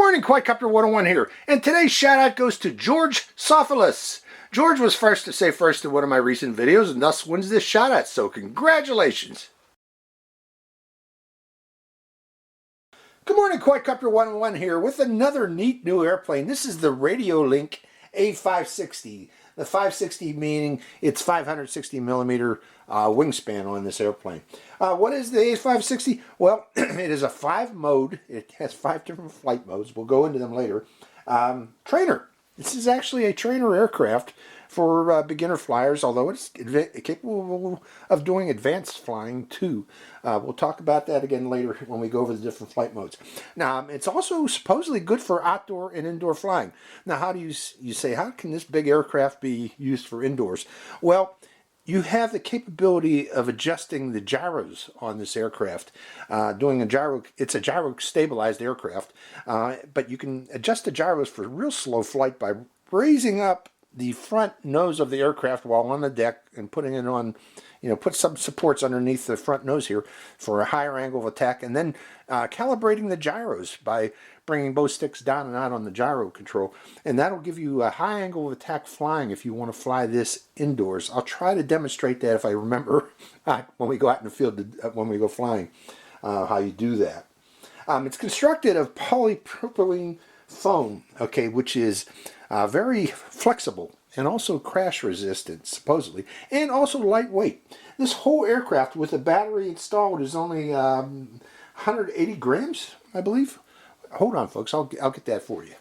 morning, Quadcopter 101 here, and today's shout out goes to George Sophilis. George was first to say first in one of my recent videos and thus wins this shout out, so congratulations. Good morning, Quadcopter 101 here with another neat new airplane. This is the Radiolink A560. The 560 meaning it's 560 millimeter wingspan on this airplane. What is the A560? Well, it is a 5-mode. It has 5 different flight modes. We'll go into them later. Trainer. This is actually a trainer aircraft for beginner flyers, although it's capable of doing advanced flying too. We'll talk about that again later when we go over the different flight modes. Now, it's also supposedly good for outdoor and indoor flying. Now, how do you say, how can this big aircraft be used for indoors? Well, you have the capability of adjusting the gyros on this aircraft. Doing a gyro, it's a gyro stabilized aircraft, but you can adjust the gyros for real slow flight by raising up the front nose of the aircraft while on the deck and putting it on, put some supports underneath the front nose here for a higher angle of attack, and then calibrating the gyros by bringing both sticks down and out on the gyro control, and that'll give you a high angle of attack flying if you want to fly this indoors. I'll try to demonstrate that if I remember when we go out in the field, when we go flying, how you do that. It's constructed of polypropylene foam, okay, which is very flexible and also crash resistant, supposedly, and also lightweight. This whole aircraft with the battery installed is only 180 grams, I believe. Hold on, folks, I'll get that for you.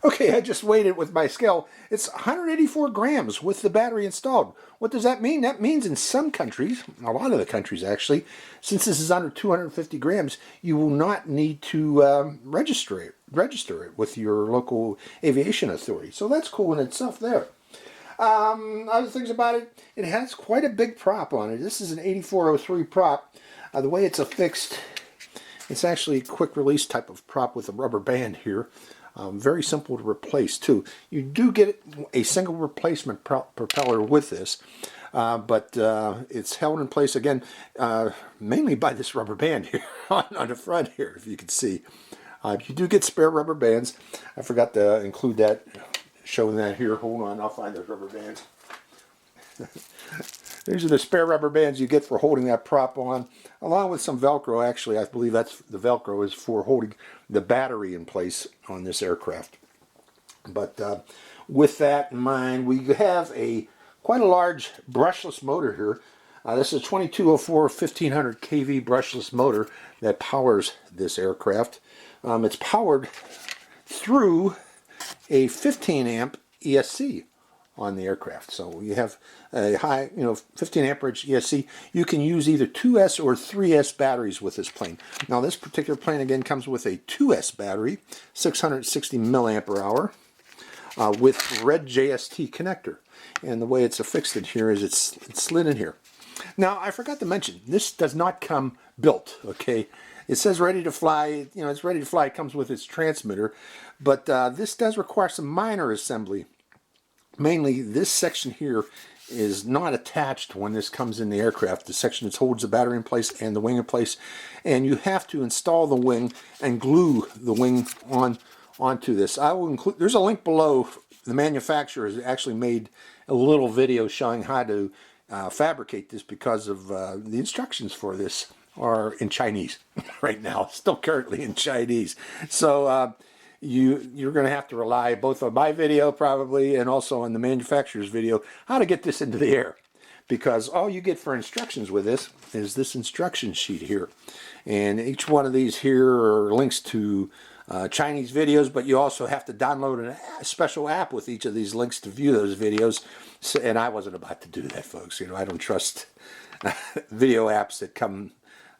Okay, I just weighed it with my scale. It's 184 grams with the battery installed. What does that mean? That means in some countries, a lot of the countries actually, since this is under 250 grams, you will not need to register it with your local aviation authority. So that's cool in itself there. Other things about it, it has quite a big prop on it. This is an 8403 prop. The way it's affixed, it's actually a quick release type of prop with a rubber band here. Very simple to replace too. You do get a single replacement propeller with this, but it's held in place again mainly by this rubber band here on the front here, if you can see. You do get spare rubber bands. I forgot to include that, showing that here. Hold on, I'll find those rubber bands. These are the spare rubber bands you get for holding that prop on, along with some Velcro. Actually, I believe that's the Velcro is for holding the battery in place on this aircraft. But with that in mind, we have quite a large brushless motor here. This is a 2204 1500 kV brushless motor that powers this aircraft. It's powered through a 15 amp ESC on the aircraft. So you have a high, 15 amperage ESC. You can use either 2S or 3S batteries with this plane. Now this particular plane again comes with a 2S battery, 660 milliampere hour, with red JST connector. And the way it's affixed in here is it's slid in here. Now I forgot to mention, this does not come built, okay? It says ready to fly, it's ready to fly. It comes with its transmitter, but this does require some minor assembly. Mainly this section here is not attached when this comes in the aircraft. The section that holds the battery in place and the wing in place, and you have to install the wing and glue the wing onto this. I will include, there's a link below. The manufacturer has actually made a little video showing how to fabricate this, because of the instructions for this are in Chinese right now, still currently in Chinese. So you're going to have to rely both on my video probably and also on the manufacturer's video how to get this into the air, because all you get for instructions with this is this instruction sheet here, and each one of these here are links to Chinese videos, but you also have to download a special app with each of these links to view those videos. So, and I wasn't about to do that, folks. I don't trust video apps that come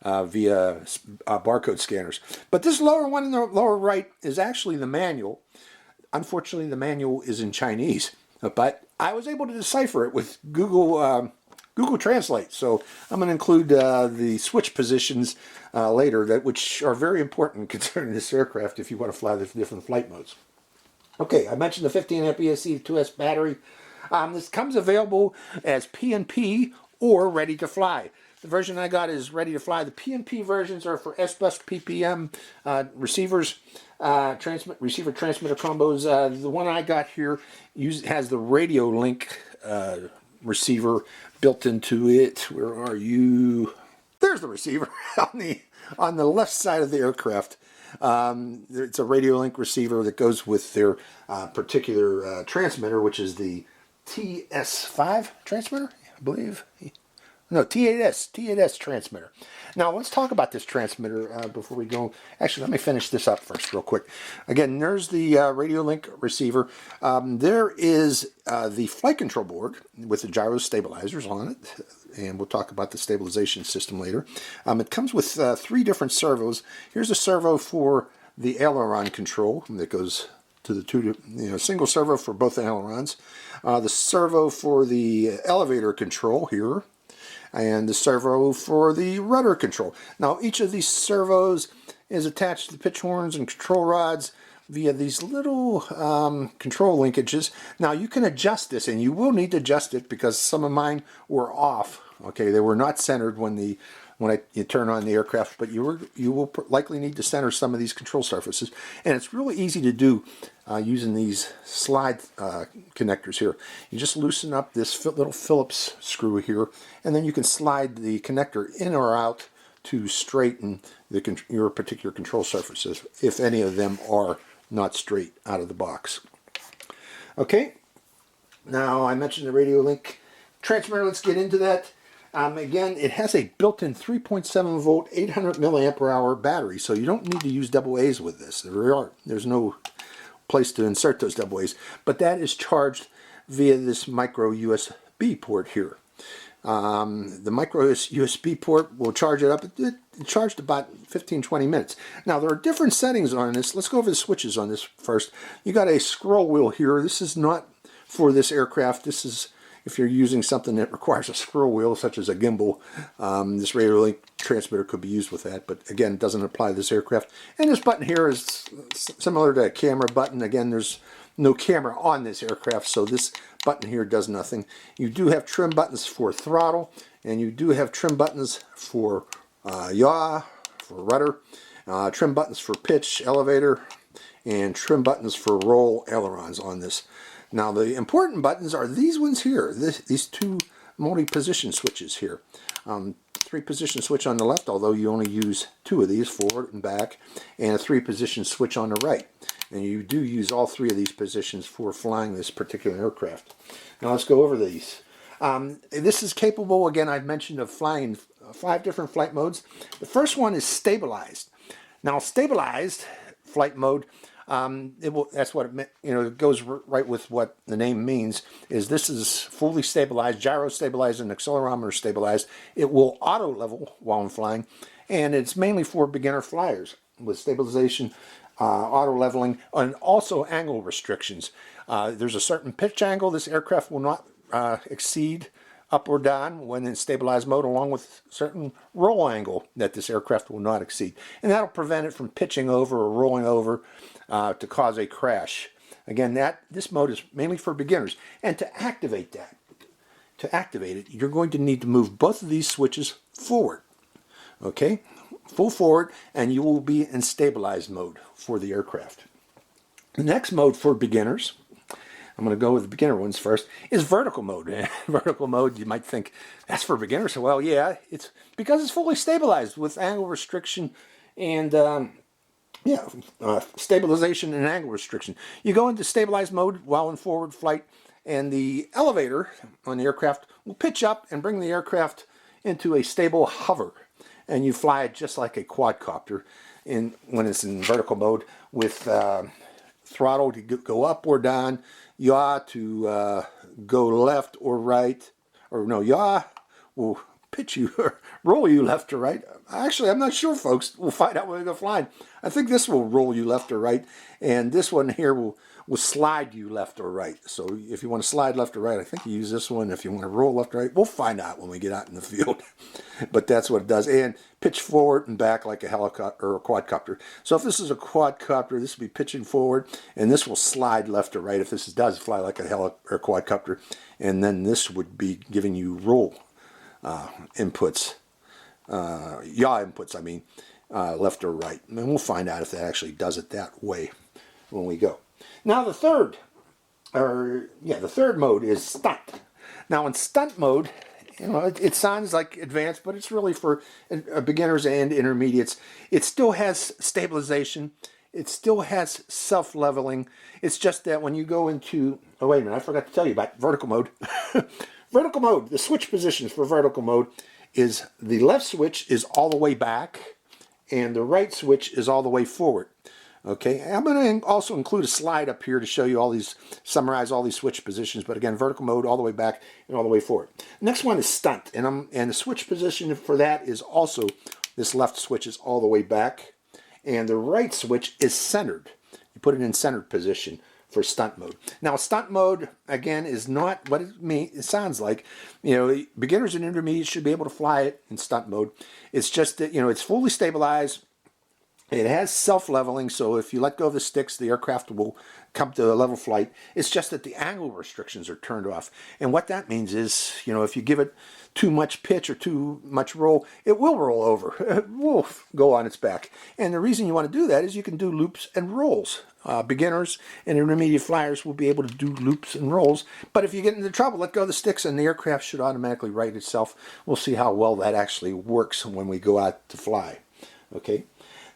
via barcode scanners. But this lower one in the lower right is actually the manual. Unfortunately, the manual is in Chinese, but I was able to decipher it with Google Translate. So I'm going to include the switch positions later, which are very important concerning this aircraft if you want to fly the different flight modes. Okay, I mentioned the 15 amp ESC 2S battery. This comes available as P&P or ready to fly. The version I got is ready to fly. The PNP versions are for S-Bus PPM receivers, receiver transmitter combos. The one I got here has the Radiolink receiver built into it. Where are you? There's the receiver on the left side of the aircraft. It's a Radiolink receiver that goes with their particular transmitter, which is the TS5 transmitter, I believe. No, T8S transmitter. Now, let's talk about this transmitter before we go. Actually, let me finish this up first real quick. Again, there's the Radiolink receiver. There is the flight control board with the gyro stabilizers on it, and we'll talk about the stabilization system later. It comes with 3 different servos. Here's a servo for the aileron control that goes to the single servo for both ailerons. The servo for the elevator control here, and the servo for the rudder control. Now, each of these servos is attached to the pitch horns and control rods via these little control linkages. Now, you can adjust this, and you will need to adjust it because some of mine were off. Okay, they were not centered when you turn on the aircraft, but you will likely need to center some of these control surfaces, and it's really easy to do using these slide connectors here. You just loosen up this little Phillips screw here, and then you can slide the connector in or out to straighten your particular control surfaces, if any of them are not straight out of the box. Okay, now I mentioned the Radiolink transmitter. Let's get into that. Again, it has a built-in 3.7 volt, 800 milliamp hour battery, so you don't need to use double A's with this. There's no place to insert those double A's, but that is charged via this micro USB port here. The micro USB port will charge it up. It charged about 15-20 minutes. Now, there are different settings on this. Let's go over the switches on this first. You got a scroll wheel here. This is not for this aircraft. This is if you're using something that requires a scroll wheel, such as a gimbal. This Radiolink transmitter could be used with that, but again, it doesn't apply to this aircraft. And this button here is similar to a camera button. Again, there's no camera on this aircraft, so this button here does nothing. You do have trim buttons for throttle, and you do have trim buttons for yaw, for rudder, trim buttons for pitch, elevator, and trim buttons for roll ailerons on this. Now, the important buttons are these ones here, these 2 multi-position switches here. 3-position switch on the left, although you only use 2 of these, forward and back, and a 3-position switch on the right. And you do use all 3 of these positions for flying this particular aircraft. Now let's go over these. This is capable, again, I've mentioned, of flying 5 different flight modes. The first one is stabilized. Now, stabilized flight mode, that's what it meant, it goes right with what the name means, is this is fully stabilized, gyro stabilized, and accelerometer stabilized. It will auto level while I'm flying, and it's mainly for beginner flyers with stabilization, auto leveling, and also angle restrictions. There's a certain pitch angle this aircraft will not exceed up or down when in stabilized mode, along with certain roll angle that this aircraft will not exceed. And that'll prevent it from pitching over or rolling over to cause a crash. Again, this mode is mainly for beginners. And to activate it, you're going to need to move both of these switches forward. Okay? Full forward, and you will be in stabilized mode for the aircraft. The next mode for beginners, I'm going to go with the beginner ones first, is vertical mode. Vertical mode, you might think, that's for beginners. Well, yeah, it's because it's fully stabilized with angle restriction and stabilization and angle restriction. You go into stabilized mode while in forward flight, and the elevator on the aircraft will pitch up and bring the aircraft into a stable hover. And you fly it just like a quadcopter when it's in vertical mode, with throttle to go up or down, yaw to go left or right, or no, yaw will pitch you or roll you left or right. Actually, I'm not sure, folks. We'll find out when we go flying. I think this will roll you left or right, and this one here will slide you left or right. So if you want to slide left or right, I think you use this one. If you want to roll left or right, we'll find out when we get out in the field. But that's what it does. And pitch forward and back like a helicopter or a quadcopter. So if this is a quadcopter, this will be pitching forward, and this will slide left or right if this does fly like a or quadcopter. And then this would be giving you roll inputs yaw inputs, I mean, left or right. And we'll find out if that actually does it that way when we go. Now the third mode is stunt. Now in stunt mode, you know, it sounds like advanced, but it's really for beginners and intermediates. It still has stabilization. It still has self-leveling. It's just that when you go into, oh wait a minute, I forgot to tell you about vertical mode. Vertical mode, the switch positions for vertical mode is the left switch is all the way back and the right switch is all the way forward. Okay, I'm going to also include a slide up here to show you all these, summarize all these switch positions, but again, vertical mode all the way back and all the way forward. Next one is stunt, and the switch position for that is also, this left switch is all the way back, and the right switch is centered. You put it in centered position for stunt mode. Now, stunt mode, again, is not what it sounds like. You know, beginners and intermediates should be able to fly it in stunt mode. It's just that, you know, it's fully stabilized. It has self-leveling, so if you let go of the sticks, the aircraft will come to a level flight. It's just that the angle restrictions are turned off. And what that means is, you know, if you give it too much pitch or too much roll, it will roll over. It will go on its back. And the reason you want to do that is you can do loops and rolls. Beginners and intermediate flyers will be able to do loops and rolls. But if you get into trouble, let go of the sticks and the aircraft should automatically right itself. We'll see how well that actually works when we go out to fly. Okay.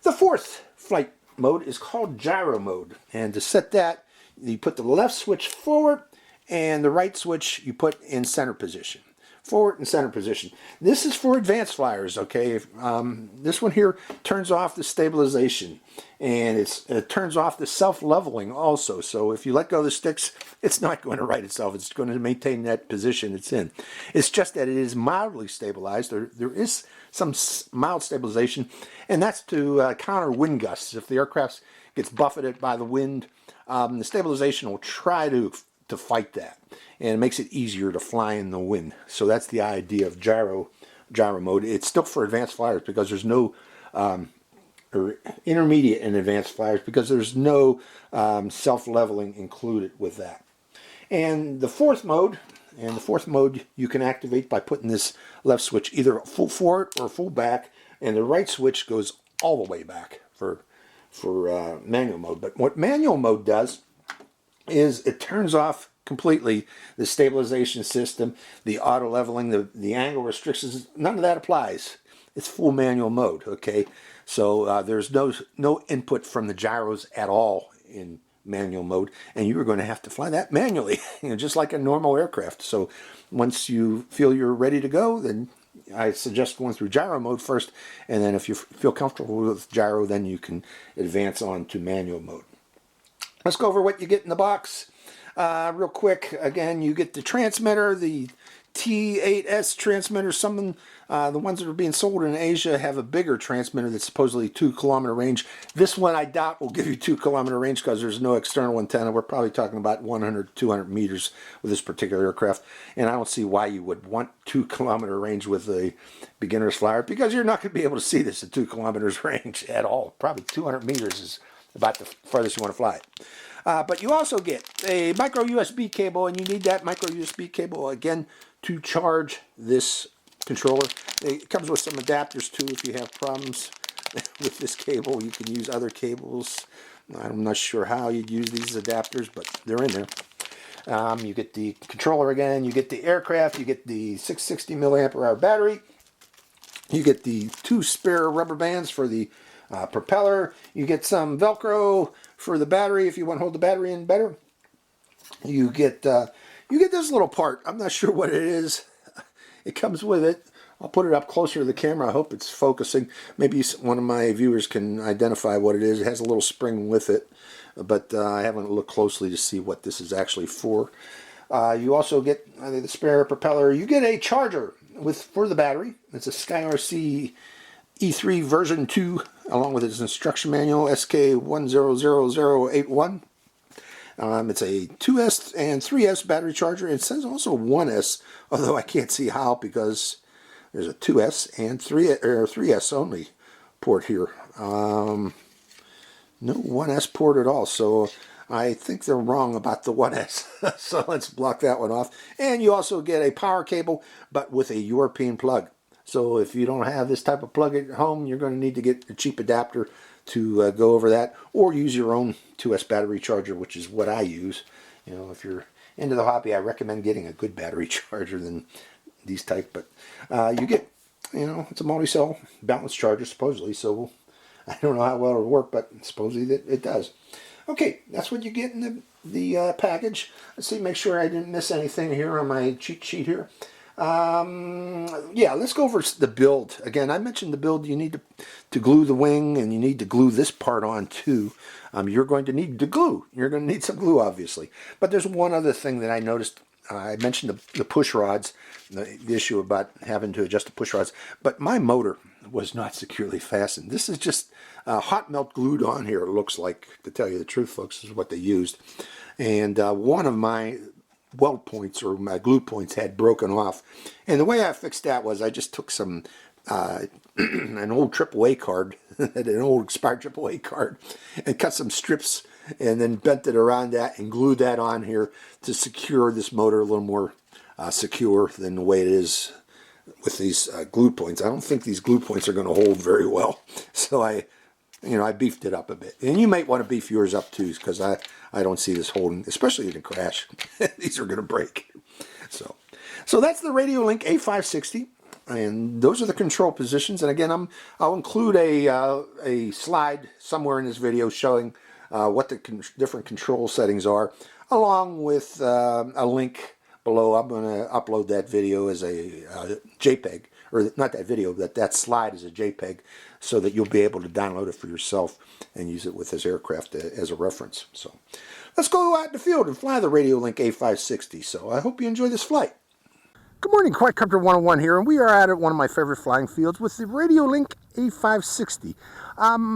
The fourth flight mode is called gyro mode, and to set that, you put the left switch forward and the right switch you put in center position. Forward and center position. This is for advanced flyers, okay? This one here turns off the stabilization, and it turns off the self-leveling also. So if you let go of the sticks, it's not going to right itself. It's going to maintain that position it's in. It's just that it is mildly stabilized. There is some mild stabilization, and that's to counter wind gusts. If the aircraft gets buffeted by the wind, the stabilization will try to fight that, and it makes it easier to fly in the wind. So that's the idea of gyro mode. It's still for advanced flyers because there's no or intermediate and advanced flyers because there's no self-leveling included with that. And the fourth mode you can activate by putting this left switch either full forward or full back, and the right switch goes all the way back for manual mode. But what manual mode does is it turns off completely the stabilization system, the auto leveling, the angle restrictions. None of that applies. It's full manual mode. Okay, so there's no input from the gyros at all in manual mode, and you're going to have to fly that manually, you know, just like a normal aircraft. So once you feel you're ready to go, then I suggest going through gyro mode first, and then if you feel comfortable with gyro, then you can advance on to manual mode. Let's go over what you get in the box real quick. Again, you get the transmitter, the T8S transmitter. The ones that are being sold in Asia have a bigger transmitter that's supposedly 2-kilometer range. This one I doubt will give you 2-kilometer range because there's no external antenna. We're probably talking about 100, 200 meters with this particular aircraft, and I don't see why you would want 2-kilometer range with a beginner's flyer, because you're not going to be able to see this at 2 kilometers range at all. Probably 200 meters is about the farthest you want to fly it. But you also get a micro USB cable, and you need that micro USB cable again to charge this controller. It comes with some adapters too if you have problems with this cable. You can use other cables. I'm not sure how you'd use these adapters, but they're in there. You get the controller again, you get the aircraft, you get the 660 milliamp hour battery, you get the 2 spare rubber bands for the propeller, you get some Velcro for the battery if you want to hold the battery in better. You get this little part. I'm not sure what it is. It comes with it. I'll put it up closer to the camera. I hope it's focusing. Maybe one of my viewers can identify what it is. It has a little spring with it, but I haven't looked closely to see what this is actually for. You also get the spare propeller. You get a charger for the battery. It's a SkyRC E3 version 2, along with its instruction manual, SK100081. It's a 2S and 3S battery charger. It says also 1S, although I can't see how because there's a 2S and 3S only port here. No 1S port at all, so I think they're wrong about the 1S. So let's block that one off. And you also get a power cable, but with a European plug. So if you don't have this type of plug at home, you're going to need to get a cheap adapter to go over that, or use your own 2S battery charger, which is what I use. You know, if you're into the hobby, I recommend getting a good battery charger than these type. But you get, you know, it's a multi-cell balance charger supposedly, so I don't know how well it'll work, but supposedly it does. Okay, that's what you get in the package. Let's see, make sure I didn't miss anything here on my cheat sheet here. Yeah, let's go over the build. Again, I mentioned the build. You need to glue the wing, and you need to glue this part on too. You're going to need to glue. You're going to need some glue, obviously. But there's one other thing that I noticed. I mentioned the push rods, the issue about having to adjust the push rods. But my motor was not securely fastened. This is just hot melt glued on here, it looks like. To tell you the truth, folks, this is what they used. And one of my weld points, or my glue points, had broken off. And the way I fixed that was I just took some an old AAA card, an old expired AAA card, and cut some strips and then bent it around that and glued that on here to secure this motor a little more secure than the way it is with these glue points. I don't think these glue points are going to hold very well, so I beefed it up a bit. And you might want to beef yours up too, because I don't see this holding, especially in a crash. These are going to break. So that's the Radiolink A560, and those are the control positions. And again, I'll include a slide somewhere in this video showing what the different control settings are, along with a link below. I'm going to upload that video as a JPEG, or not that video, that slide as a JPEG, so that you'll be able to download it for yourself and use it with this aircraft as a reference. So let's go out in the field and fly the Radiolink A560. So I hope you enjoy this flight. Good morning, Quadcopter 101 here, and we are out at one of my favorite flying fields with the Radiolink A560.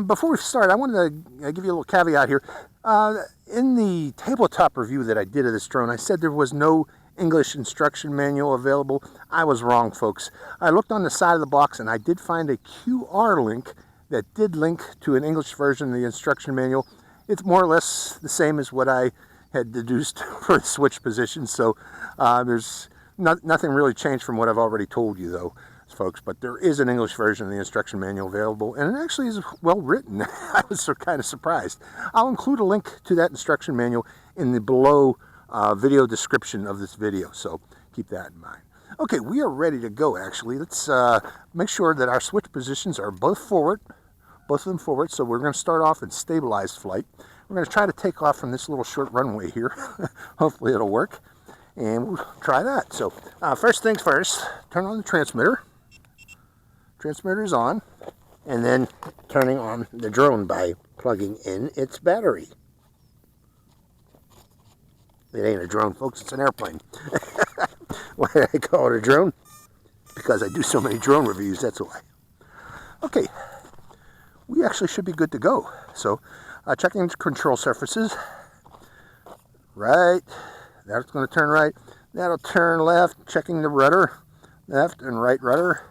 Before we start, I wanted to give you a little caveat here. In the tabletop review that I did of this drone, I said there was no English instruction manual available. I was wrong, folks. I looked on the side of the box and I did find a QR link that did link to an English version of the instruction manual. It's more or less the same as what I had deduced for the switch position, so there's nothing really changed from what I've already told you, though, folks. But there is an English version of the instruction manual available, and it actually is well written. I was kind of surprised. I'll include a link to that instruction manual in the below video description of this video, so keep that in mind. Okay, we are ready to go. Actually, let's make sure that our switch positions are both of them forward. So we're going to start off in stabilized flight. We're going to try to take off from this little short runway here. Hopefully it'll work, and we'll try that. So first things first, turn on the transmitter. Transmitter is on, and then turning on the drone by plugging in its battery. It ain't a drone, folks, it's an airplane. Why did I call it a drone? Because I do so many drone reviews, that's why. Okay, we actually should be good to go. So, checking control surfaces. Right, that's going to turn right. That'll turn left, checking the rudder. Left and right rudder.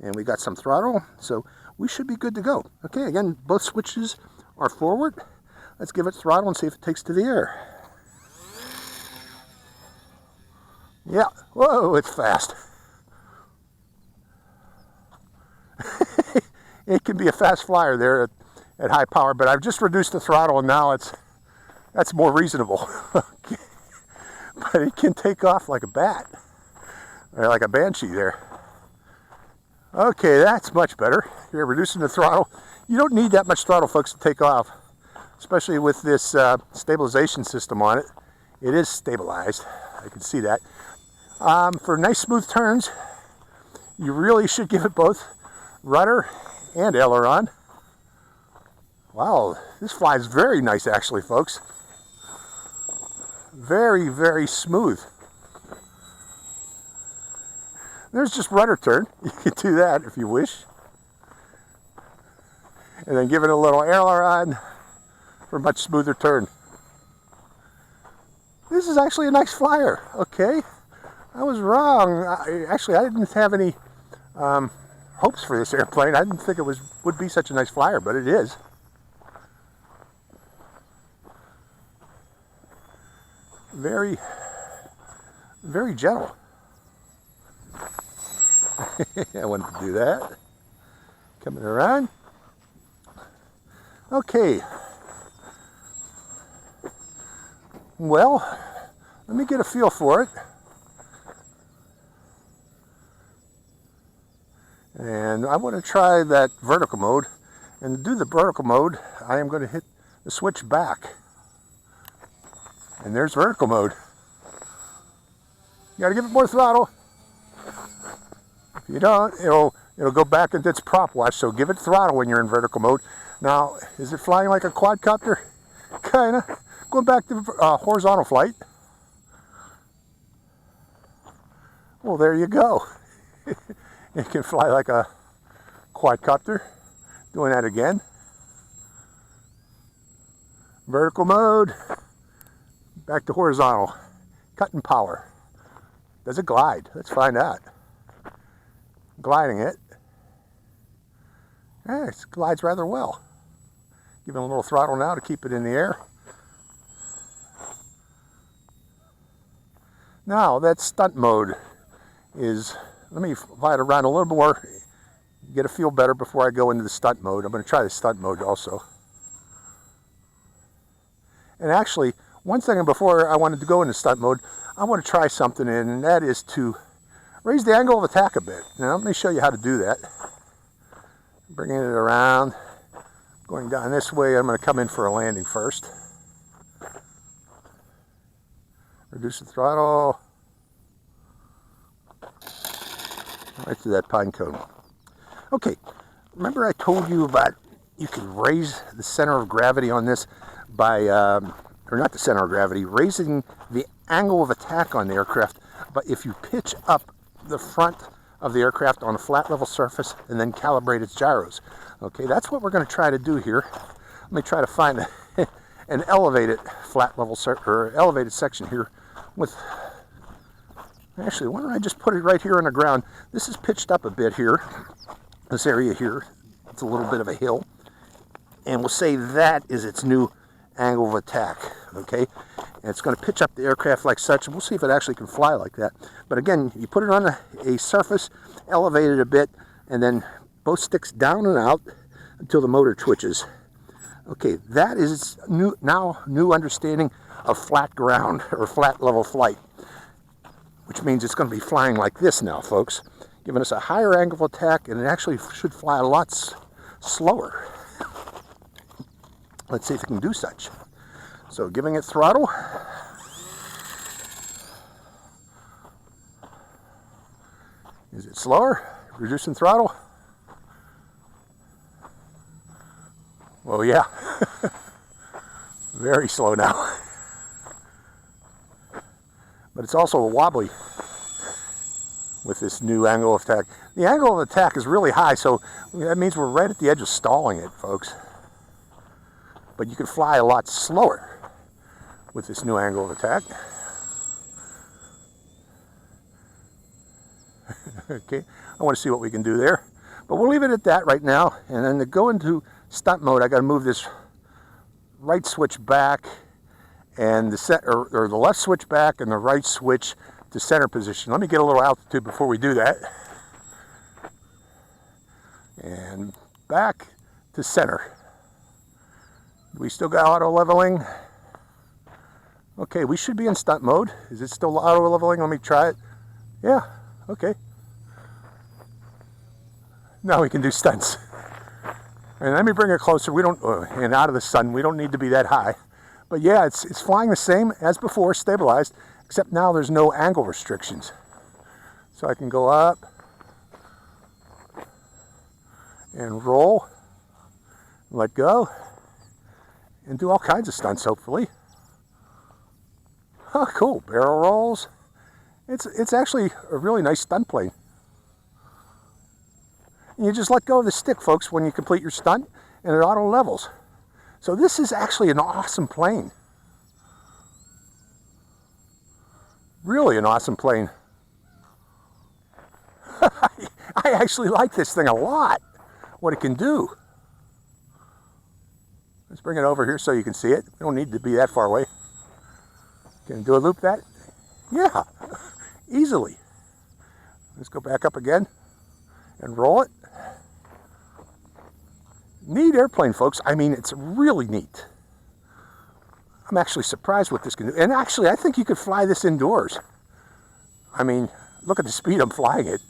And we got some throttle, so we should be good to go. Okay, again, both switches are forward. Let's give it throttle and see if it takes to the air. Yeah, whoa, it's fast. It can be a fast flyer there at high power, but I've just reduced the throttle and now that's more reasonable. Okay. But it can take off like a bat, or like a banshee there. Okay, that's much better. You're reducing the throttle. You don't need that much throttle, folks, to take off, especially with this stabilization system on it. It is stabilized. I can see that. For nice smooth turns, you really should give it both rudder and aileron. Wow, this flies very nice actually, folks. Very, very smooth. There's just rudder turn. You can do that if you wish. And then give it a little aileron for a much smoother turn. This is actually a nice flyer, okay? I was wrong. Actually, I didn't have any hopes for this airplane. I didn't think it would be such a nice flyer, but it is. Very, very gentle. I wanted to do that. Coming around. Okay. Well, let me get a feel for it. And I want to try that vertical mode. And to do the vertical mode, I am going to hit the switch back. And there's vertical mode. You got to give it more throttle. If you don't, it'll go back into its prop wash. So give it throttle when you're in vertical mode. Now, is it flying like a quadcopter? Kinda. Going back to horizontal flight. Well, there you go. You can fly like a quadcopter. Doing that again. Vertical mode. Back to horizontal. Cutting power. Does it glide? Let's find out. Gliding it. Yeah, it glides rather well. Giving a little throttle now to keep it in the air. Now that stunt mode is, let me fly it around a little more, get a feel better before I go into the stunt mode. I'm going to try the stunt mode also. And actually, one thing before I wanted to go into stunt mode, I want to try something, and that is to raise the angle of attack a bit. Now let me show you how to do that. Bringing it around, going down this way. I'm going to come in for a landing first. Reduce the throttle. Right to that pine cone. Okay, remember I told you about you can raise the center of gravity on this by, or not the center of gravity, raising the angle of attack on the aircraft, but if you pitch up the front of the aircraft on a flat level surface and then calibrate its gyros. Okay, that's what we're going to try to do here. Let me try to find an elevated flat level or elevated section here with, actually, why don't I just put it right here on the ground. This is pitched up a bit here. This area here, it's a little bit of a hill. And we'll say that is its new angle of attack, okay? And it's going to pitch up the aircraft like such, and we'll see if it actually can fly like that. But again, you put it on a surface, elevate it a bit, and then both sticks down and out until the motor twitches. Okay, that is its new understanding of flat ground or flat level flight, which means it's going to be flying like this now, folks, giving us a higher angle of attack, and it actually should fly a lot slower. Let's see if it can do such. So giving it throttle. Is it slower? Reducing throttle. Well, yeah. Very slow now. But it's also wobbly with this new angle of attack. The angle of attack is really high, so that means we're right at the edge of stalling it, folks. But you can fly a lot slower with this new angle of attack. Okay, I want to see what we can do there. But we'll leave it at that right now. And then to go into stunt mode, I got to move this right switch back and the the left switch back and the right switch to center position. Let me get a little altitude before we do that. And back to center. We still got auto leveling. Okay, we should be in stunt mode. Is it still auto leveling? Let me try it. Yeah, okay. Now we can do stunts. And let me bring it closer. We don't, and out of the sun, we don't need to be that high. But yeah, it's flying the same as before, stabilized, except now there's no angle restrictions. So I can go up and roll, let go, and do all kinds of stunts, hopefully. Oh, cool. Barrel rolls. It's actually a really nice stunt plane. And you just let go of the stick, folks, when you complete your stunt, and it auto levels. So this is actually an awesome plane. Really an awesome plane. I actually like this thing a lot, what it can do. Let's bring it over here so you can see it. We don't need to be that far away. Can I do a loop that? Yeah, easily. Let's go back up again. and roll it. Neat airplane, folks. I mean, it's really neat. I'm actually surprised what this can do. And actually, I think you could fly this indoors. I mean, look at the speed I'm flying it.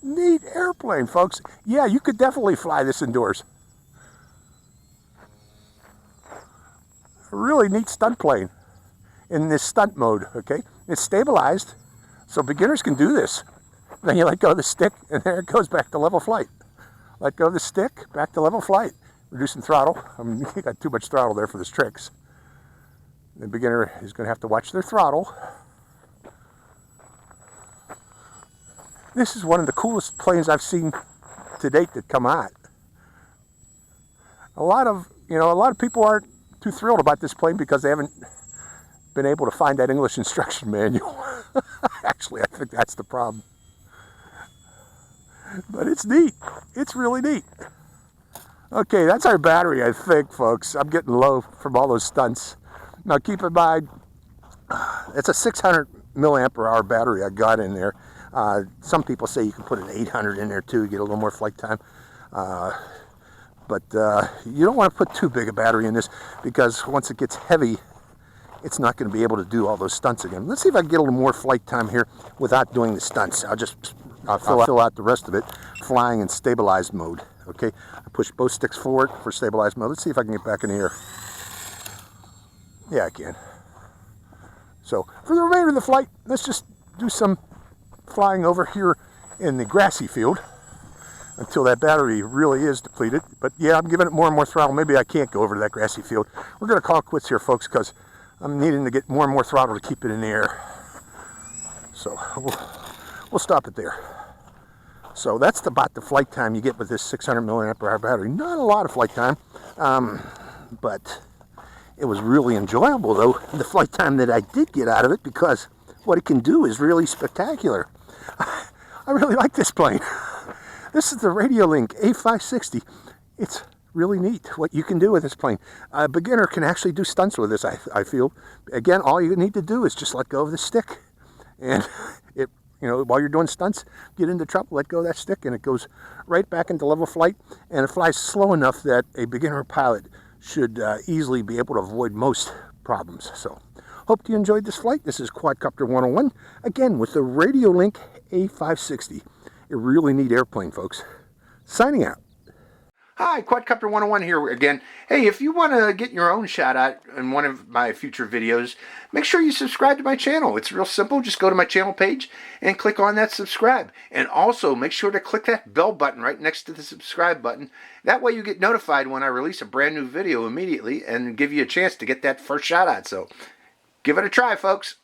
Neat airplane, folks. Yeah, you could definitely fly this indoors. A really neat stunt plane in this stunt mode, okay? It's stabilized, so beginners can do this. Then you let go of the stick, and there it goes back to level flight. Let go of the stick, back to level flight. Reducing throttle. I mean, you got too much throttle there for this tricks. The beginner is going to have to watch their throttle. This is one of the coolest planes I've seen to date that come out. A lot of people aren't too thrilled about this plane because they haven't been able to find that English instruction manual. Actually, I think that's the problem. But it's neat. It's really neat. Okay, that's our battery, I think, folks. I'm getting low from all those stunts. Now, keep in mind, it's a 600 milliamp hour battery I got in there. Some people say you can put an 800 in there, too, get a little more flight time. But you don't want to put too big a battery in this because once it gets heavy, it's not going to be able to do all those stunts again. Let's see if I can get a little more flight time here without doing the stunts. I'll fill out the rest of it flying in stabilized mode. Okay, I push both sticks forward for stabilized mode. Let's see if I can get back in the air. Yeah, I can. So for the remainder of the flight, let's just do some flying over here in the grassy field until that battery really is depleted. But yeah, I'm giving it more and more throttle. Maybe I can't go over to that grassy field. We're going to call it quits here, folks, because I'm needing to get more and more throttle to keep it in the air. So we'll stop it there. So that's about the flight time you get with this 600 milliamp hour battery. Not a lot of flight time, but it was really enjoyable, though, the flight time that I did get out of it, because what it can do is really spectacular. I really like this plane. This is the Radiolink A560. It's really neat what you can do with this plane. A beginner can actually do stunts with this, I feel. Again, all you need to do is just let go of the stick. And while you're doing stunts, get into trouble, let go of that stick, and it goes right back into level flight. And it flies slow enough that a beginner pilot should easily be able to avoid most problems. So, hope you enjoyed this flight. This is Quadcopter 101, again with the Radiolink A560. A really neat airplane, folks. Signing out. Hi, Quadcopter 101 here again. Hey, if you want to get your own shout out in one of my future videos, make sure you subscribe to my channel. It's real simple. Just go to my channel page and click on that subscribe. And also make sure to click that bell button right next to the subscribe button. That way you get notified when I release a brand new video immediately and give you a chance to get that first shout out. So give it a try, folks.